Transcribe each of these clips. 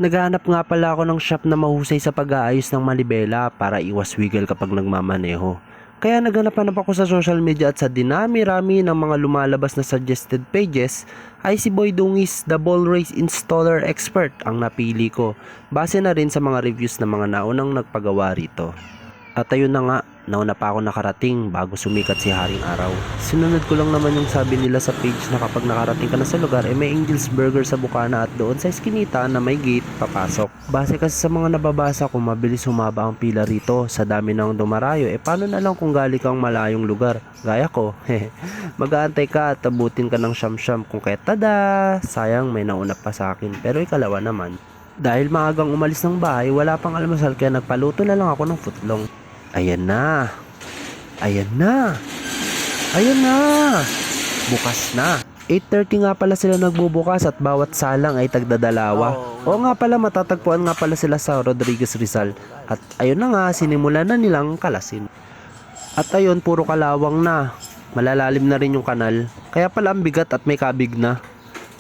Naghahanap nga pala ako ng shop na mahusay sa pag-aayos ng manibela para iwas wiggle kapag nagmamaneho. Kaya naghanap-hanap ako sa social media at sa dinami-rami ng mga lumalabas na suggested pages ay si Boy Dungis, the ball race installer expert ang napili ko. Base na rin sa mga reviews ng mga naunang nagpagawa rito. At ayun na nga, nauna pa ako nakarating bago sumikat si Haring Araw. Sinunod ko lang naman yung sabi nila sa page na kapag nakarating ka na sa lugar, may Angel's Burger sa bukana at doon sa eskinita na may gate, papasok. Base kasi sa mga nababasa ko, mabilis humaba ang pila rito sa dami ng dumarayo. Paano na lang kung galing kang malayong lugar? Gaya ko, mag-aantay ka at abutin ka ng siyam-siyam kung kaya tada, sayang may nauna pa sa akin. Pero ikalawa naman. Dahil maagang umalis ng bahay, wala pang almusal kaya nagpaluto na lang ako ng footlong. Ayan na. Ayan na. Ayan na. Bukas na. 8:30 nga pala sila nagbubukas at bawat salang ay tagdadalawa. Oo nga pala, matatagpuan nga pala sila sa Rodriguez Rizal. At ayun na nga, sinimulan na nilang kalasin. At ayun, puro kalawang na. Malalalim na rin yung kanal. Kaya pala ang bigat at may kabig na.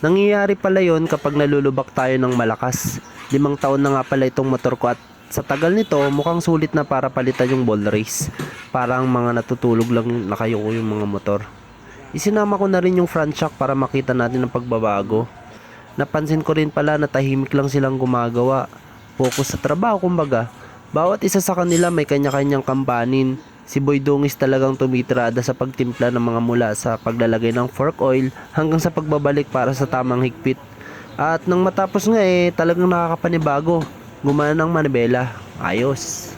Nangyayari pala yon kapag nalulubak tayo ng malakas. 5 taon na nga pala itong motor ko at sa tagal nito, mukhang sulit na para palitan yung ball race. Parang mga natutulog lang nakayuko yung mga motor. Isinama ko na rin yung front shock para makita natin ang pagbabago. Napansin ko rin pala na tahimik lang silang gumagawa. Focus sa trabaho kumbaga. Bawat isa sa kanila may kanya-kanyang kampanin. Si Boy Dungis talagang tumitirada sa pagtimpla ng mga mula sa paglalagay ng fork oil hanggang sa pagbabalik para sa tamang higpit. At nang matapos nga talagang nakakapanibago. Gumana ng manibela. Ayos.